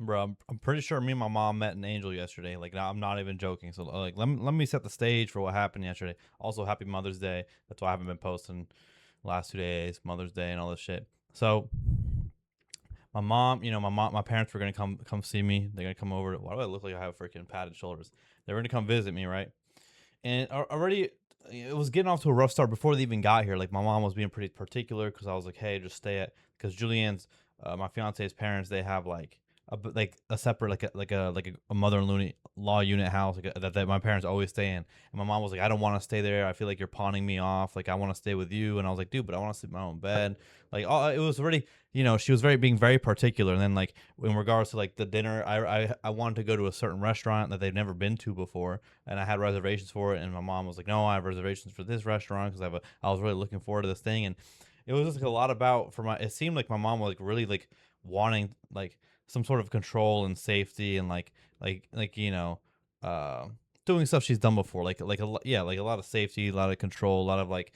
Bro, I'm pretty sure me and my mom met an angel yesterday. Like, I'm not even joking. So, like, let me set the stage for what happened yesterday. Also, happy Mother's Day. That's why I haven't been posting the last 2 days, Mother's Day and all this shit. So, my mom, my parents were gonna come see me. They're gonna come over. Why do I look like I have freaking padded shoulders? They were gonna come visit me, right? And already, it was getting off to a rough start before they even got here. Like, my mom was being pretty particular because I was like, hey, just stay at, because Julianne's, my fiance's parents, they have like like a separate, like a mother-in-law unit house, like that my parents always stay in. And my mom was like, I don't want to stay there. I feel like you're pawning me off. Like, I want to stay with you. And I was like, dude, but I want to sleep in my own bed. Like, it was already, she was being very particular. And then, like, in regards to like the dinner, I wanted to go to a certain restaurant that they've never been to before, and I had reservations for it. And my mom was like, "No, I have reservations for this restaurant because I was really looking forward to this thing." And it was just like a lot about for my. It seemed like my mom was like really like wanting like some sort of control and safety and like uh, doing stuff she's done before, yeah, like a lot of safety, a lot of control, a lot of like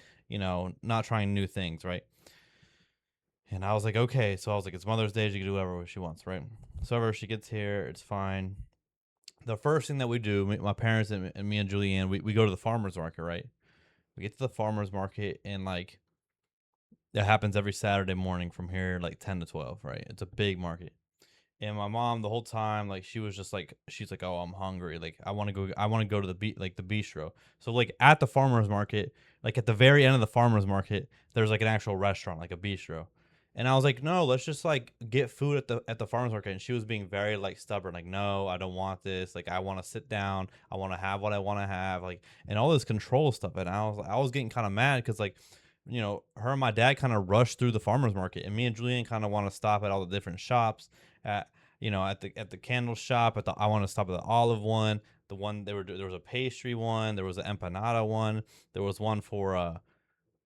not trying new things, right? And I was like, okay, so I was like, it's Mother's Day, she can do whatever she wants, right? So whenever she gets here, it's fine. The first thing that we do, my parents and me and Julianne, we go to the farmer's market, right? We get to the farmer's market, and like that happens every Saturday morning from here, like 10 to 12, right? It's a big market. And my mom, the whole time, like she was just like, she's like, oh, I'm hungry. Like I want to go to the bistro. So like at the farmer's market, like at the very end of the farmer's market, there's like an actual restaurant, like a bistro. And I was like, no, let's just like get food at the farmer's market. And she was being very like stubborn, like, no, I don't want this. Like, I want to sit down. I want to have what I want to have. Like, and all this control stuff. And I was getting kind of mad because like, her and my dad kind of rushed through the farmer's market, and me and Julian kind of want to stop at all the different shops. At at the candle shop, I want to stop at the olive one. The one there was a pastry one, there was an empanada one, there was one for uh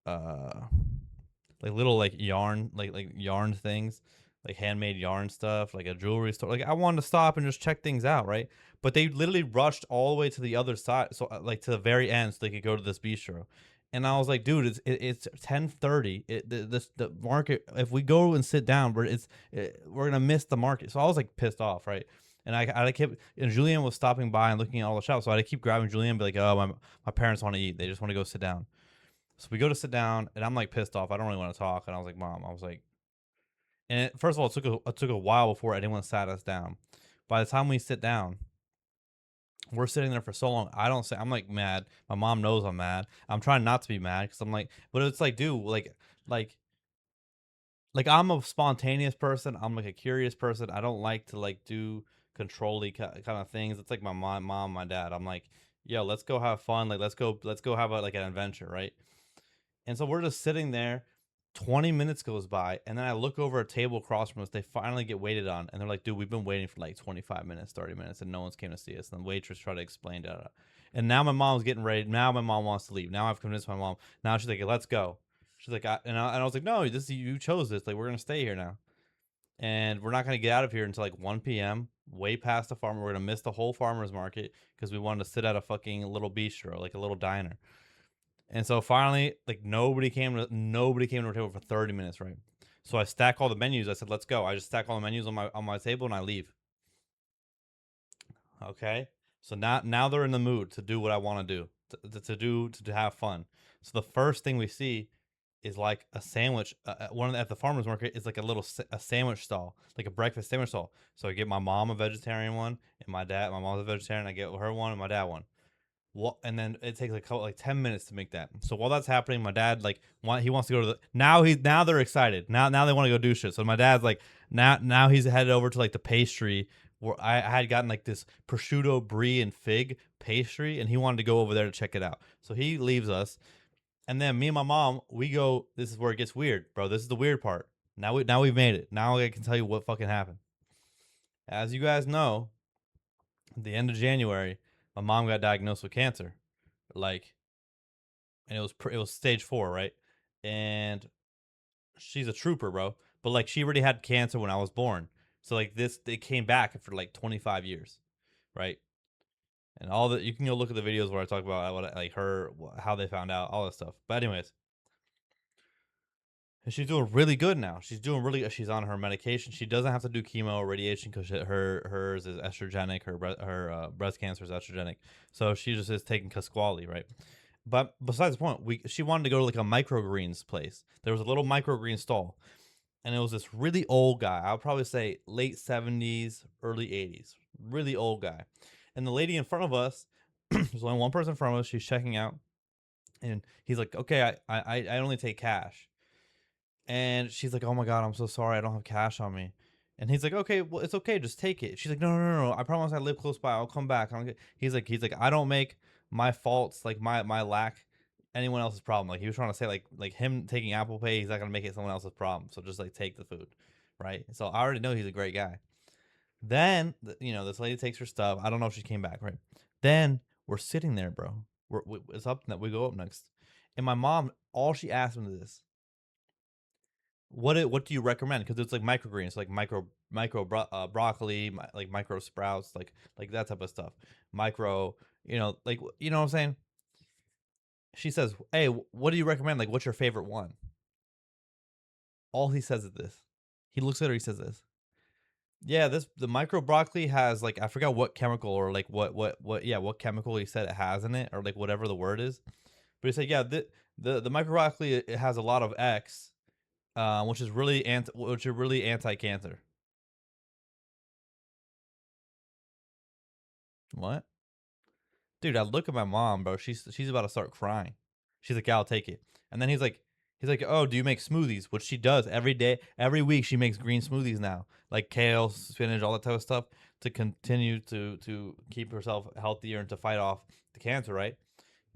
like little like yarn like yarn things, like handmade yarn stuff, like a jewelry store. Like, I wanted to stop and just check things out, right? But they literally rushed all the way to the other side, so like to the very end, so they could go to this bistro. And I was like, dude, it's 10:30. The market. If we go and sit down, we're gonna miss the market. So I was like pissed off, right? And I kept, and Julian was stopping by and looking at all the shops, so I had to keep grabbing Julian and be like, oh, my parents want to eat. They just want to go sit down. So we go to sit down, and I'm like pissed off. I don't really want to talk. And I was like, Mom, I was like, first of all, it took a while before anyone sat us down. By the time we sit down, we're sitting there for so long. I don't say, I'm like mad. My mom knows I'm mad. I'm trying not to be mad because I'm like, but it's like, dude, like, I'm a spontaneous person. I'm like a curious person. I don't like to like do controlly kind of things. It's like my mom, my dad. I'm like, yo, let's go have fun. Like, let's go have like an adventure, right? And so we're just sitting there. 20 minutes goes by, and then I look over a table across from us. They finally get waited on, and they're like, dude, we've been waiting for like 25 minutes, 30 minutes, and no one's came to see us. And the waitress tried to explain that. And now my mom's getting ready. Now my mom wants to leave. Now I've convinced my mom. Now she's like, let's go. She's like, and I was like, no, you chose this. Like, we're going to stay here now. And we're not going to get out of here until like 1 p.m., way past the farmer. We're going to miss the whole farmer's market because we wanted to sit at a fucking little bistro, like a little diner. And so finally, like nobody came to our table for 30 minutes, right? So I stack all the menus. I said, "Let's go." I just stack all the menus on my table and I leave. Okay? So now they're in the mood to do what I want to do. To have fun. So the first thing we see is like a sandwich. At the farmers market is like a sandwich stall, like a breakfast sandwich stall. So I get my mom a vegetarian one, and my mom's a vegetarian. I get her one and my dad one. What, and then it takes like 10 minutes to make that. So while that's happening, my dad he wants to go to the now they're excited. Now they want to go do shit. So my dad's like, now he's headed over to like the pastry where I had gotten like this prosciutto brie and fig pastry, and he wanted to go over there to check it out. So he leaves us, and then me and my mom, we go. This is where it gets weird, bro. This is the weird part. Now we've made it. Now I can tell you what fucking happened. As you guys know, at the end of January, my mom got diagnosed with cancer. Like, and it was stage 4, right? And she's a trooper, bro. But like, she already had cancer when I was born, so like this, it came back for like 25 years, right? And all that, you can go look at the videos where I talk about what like her how they found out all that stuff. But anyways, And she's doing really good now. She's doing really. She's on her medication. She doesn't have to do chemo or radiation because hers is estrogenic. Her breast cancer is estrogenic, so she just is taking Casquali, right? But besides the point, she wanted to go to like a microgreens place. There was a little microgreen stall, and it was this really old guy. I would probably say late 70s, early 80s. Really old guy. And the lady in front of us, there's only one person in front of us. She's checking out, and he's like, "Okay, I only take cash." And she's like, "Oh my god, I'm so sorry, I don't have cash on me." And he's like, "Okay, well, it's okay, just take it." She's like, "No, no, no, no. I promise I live close by. I'll come back. I don't get." He's like, "I don't make my faults, like my lack, anyone else's problem." Like he was trying to say, like him taking Apple Pay, he's not gonna make it someone else's problem. So just like take the food, right? So I already know he's a great guy. Then this lady takes her stuff. I don't know if she came back, right? Then we're sitting there, bro. It's up that we go up next, and my mom, all she asked me this: what do you recommend? Because it's like microgreens, like broccoli, like micro sprouts, like that type of stuff. Micro, like you know what I'm saying. She says, "Hey, what do you recommend? Like, what's your favorite one?" All he says is this. He looks at her. He says this. Yeah, the micro broccoli has like I forgot what chemical or like what chemical he said it has in it or like whatever the word is. But he said yeah the micro broccoli it has a lot of X, which is really anti cancer. What? Dude, I look at my mom, bro. She's about to start crying. She's like, "Yeah, I'll take it." And then he's like, "Oh, do you make smoothies?" Which she does every day, every week. She makes green smoothies now, like kale, spinach, all that type of stuff, to continue to keep herself healthier and to fight off the cancer, right?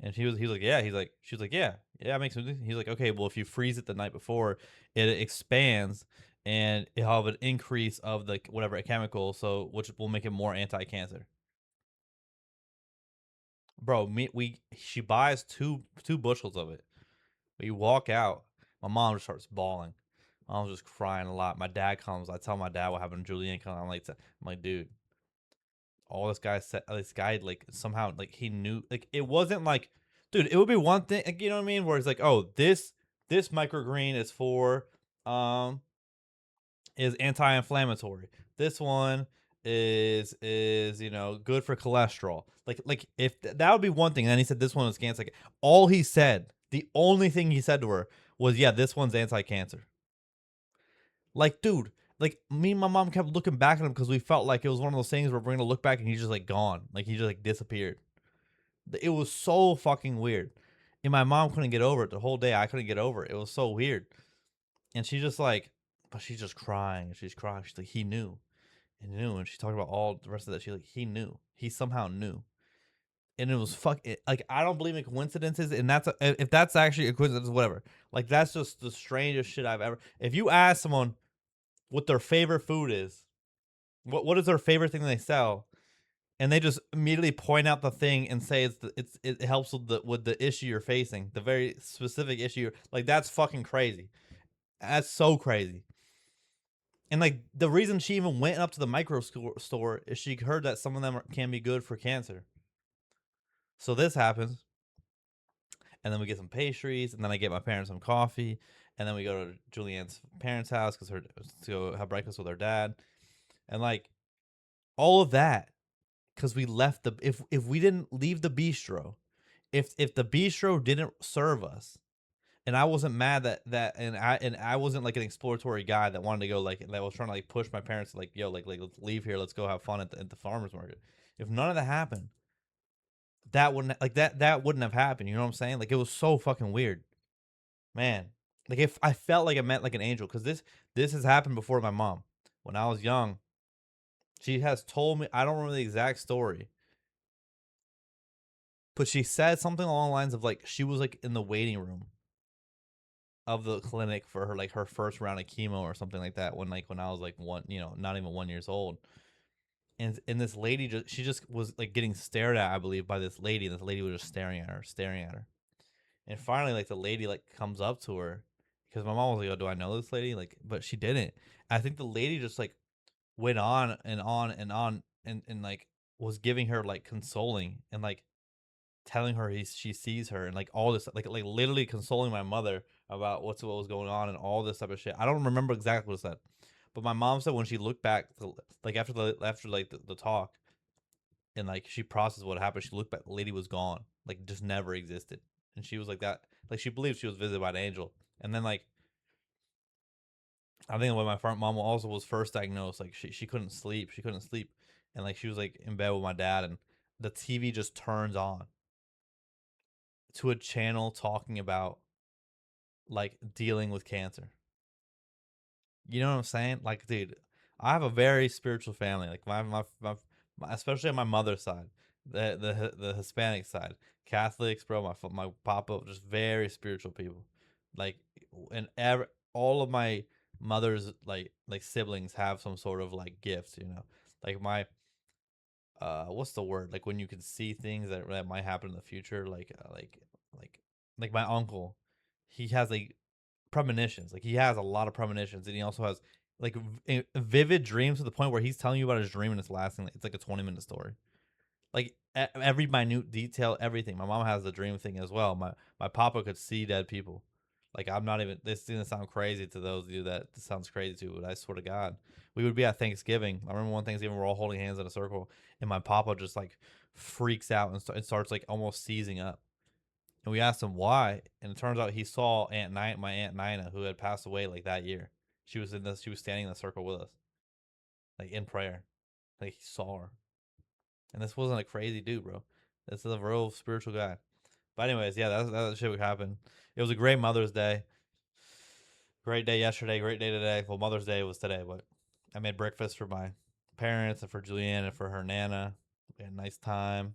And he's like, "Yeah." She's like, "Yeah, yeah, I make smoothies." He's like, "Okay, well, if you freeze it the night before, it expands." And it'll have an increase of the whatever chemical, so which will make it more anti-cancer. Bro, she buys two bushels of it. We walk out. My mom just starts bawling. I was just crying a lot. My dad comes. I tell my dad what happened. Julian comes. I'm like, dude, all this guy said. This guy like somehow like he knew. Like it wasn't like, dude. It would be one thing. Like, you know what I mean? Where it's like, oh, this microgreen um is anti-inflammatory. This one is good for cholesterol. Like if that would be one thing. And then he said this one is cancer. Like, all he said, the only thing he said to her was, "Yeah, this one's anti-cancer." Like, dude, like me and my mom kept looking back at him because we felt like it was one of those things where we're gonna look back and he's just like gone, like he just like disappeared. It was so fucking weird, and my mom couldn't get over it the whole day. I couldn't get over it. It was so weird, and she just like, but she's just crying. She's crying. She's like, he knew. And knew, and she talked about all the rest of that. She like he knew, he somehow knew, and it was like I don't believe in coincidences, and if that's actually a coincidence, whatever. Like that's just the strangest shit I've ever. If you ask someone what their favorite food is, what is their favorite thing they sell, and they just immediately point out the thing and say it helps with the issue you're facing, the very specific issue, like that's fucking crazy. That's so crazy. And like the reason she even went up to the store is she heard that some of them can be good for cancer. So this happens, and then we get some pastries, and then I get my parents some coffee, and then we go to Julianne's parents' house because her to go have breakfast with her dad, and like all of that because we left the if we didn't leave the bistro, if the bistro didn't serve us, and I wasn't mad that I wasn't like an exploratory guy that wanted to go like that was trying to like push my parents like yo like let's leave here, let's go have fun at the farmers market. If none of that happened, that wouldn't have happened. You know what I'm saying? Like it was so fucking weird, man. Like if I felt like I met like an angel because this has happened before. My mom, when I was young, she has told me, I don't remember the exact story, but she said something along the lines of like she was like in the waiting room of the clinic for her first round of chemo or something like that when I was like one, not even 1 years old. And this lady just was like getting stared at, I believe, by this lady, and this lady was just staring at her. And finally, like the lady like comes up to her because my mom was like, "Oh, do I know this lady?" Like, but she didn't. I think the lady just like went on and on and on and like was giving her like consoling and like telling her she sees her and like all this like literally consoling my mother about what was going on and all this type of shit. I don't remember exactly what it said, but my mom said when she looked back, like after like the talk and like she processed what happened, she looked back, the lady was gone, like just never existed, and she was like that, like she believed she was visited by an angel, and then like I think when my front mom also was first diagnosed, like she couldn't sleep, and like she was like in bed with my dad, and the TV just turns on to a channel talking about like dealing with cancer. You know what I'm saying? Like, dude, I have a very spiritual family. Like my especially on my mother's side, the Hispanic side, Catholics, bro. My papa, just very spiritual people. Like, and all of my mother's like siblings have some sort of like gifts. You know, like my what's the word? Like when you can see things that might happen in the future. Like like my uncle, he has like premonitions. Like he has a lot of premonitions, and he also has like vivid dreams to the point where he's telling you about his dream and it's lasting. It's like a 20-minute story. Like every minute detail, everything. My mom has the dream thing as well. My papa could see dead people. Like I'm not even. This is gonna sound crazy to those of you that this sounds crazy to, but I swear to God, we would be at Thanksgiving. I remember one Thanksgiving we're all holding hands in a circle, and my papa just like freaks out and starts like almost seizing up. And we asked him why, and it turns out he saw my aunt Nina, who had passed away like that year. She was standing in the circle with us, like in prayer. Like he saw her. And this wasn't a crazy dude, bro. This is a real spiritual guy. But anyways, yeah, that shit would happen. It was a great Mother's Day. Great day yesterday, great day today. Well, Mother's Day was today, but I made breakfast for my parents and for Julianne and for her nana. We had a nice time.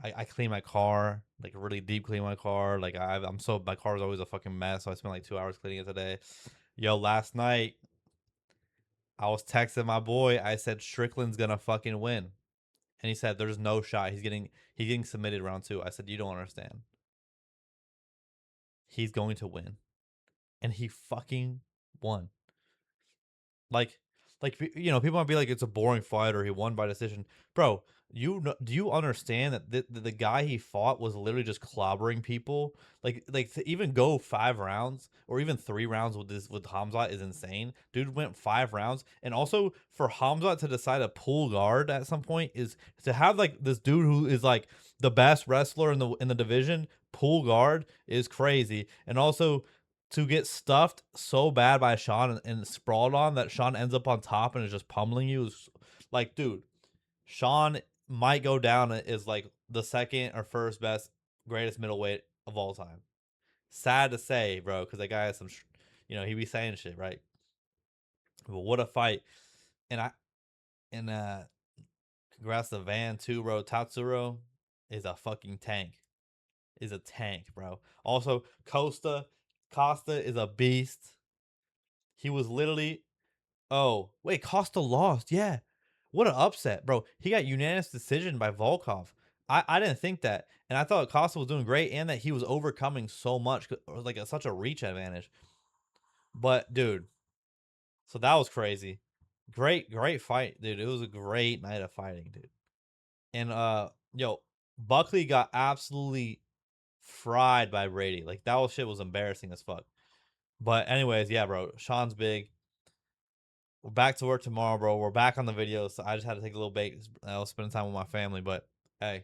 I cleaned my car, like really deep clean my car. Like I'm so my car is always a fucking mess, so I spent like 2 hours cleaning it today. Yo, last night I was texting my boy. I said Strickland's gonna fucking win, and he said there's no shot. He's getting submitted round two. I said you don't understand. He's going to win, and he fucking won. Like, people might be like, it's a boring fight or he won by decision, bro. Do you understand that the guy he fought was literally just clobbering people? Like to even go 5 rounds or even 3 rounds with Hamzat is insane. Dude went 5 rounds, and also for Hamzat to decide to pull guard at some point is to have like this dude who is like the best wrestler in the division pull guard is crazy, and also to get stuffed so bad by Sean and sprawled on that Sean ends up on top and is just pummeling you. Is like, dude, Sean might go down as like the second or first best greatest middleweight of all time. Sad to say, bro, because that guy has some, he be saying shit, right? But what a fight! And and congrats to Van too, bro. Tatsuro is a fucking tank. Is a tank, bro. Also, Costa is a beast. He was literally. Oh, wait, Costa lost. Yeah. What an upset, bro. He got unanimous decision by Volkov. I didn't think that. And I thought Costa was doing great and that he was overcoming so much. It was like such a reach advantage. But, dude, so that was crazy. Great fight, dude. It was a great night of fighting, dude. And, yo, Buckley got absolutely fried by Brady. Like, shit was embarrassing as fuck. But, anyways, yeah, bro. Sean's big. We're back to work tomorrow, bro. We're back on the videos. So I just had to take a little break. I was spending time with my family, but hey,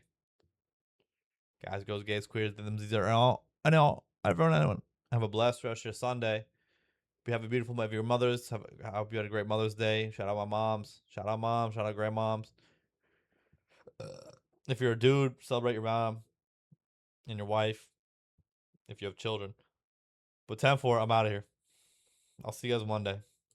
guys, girls, gays, queers, these are all. I know everyone. Have a blessed rest of your Sunday. If you have a beautiful of your mothers, I hope you had a great Mother's Day. Shout out my moms. Shout out moms. Shout out grandmoms. Uh, if you're a dude, celebrate your mom and your wife. If you have children. But 10-4, I'm out of here. I'll see you guys Monday.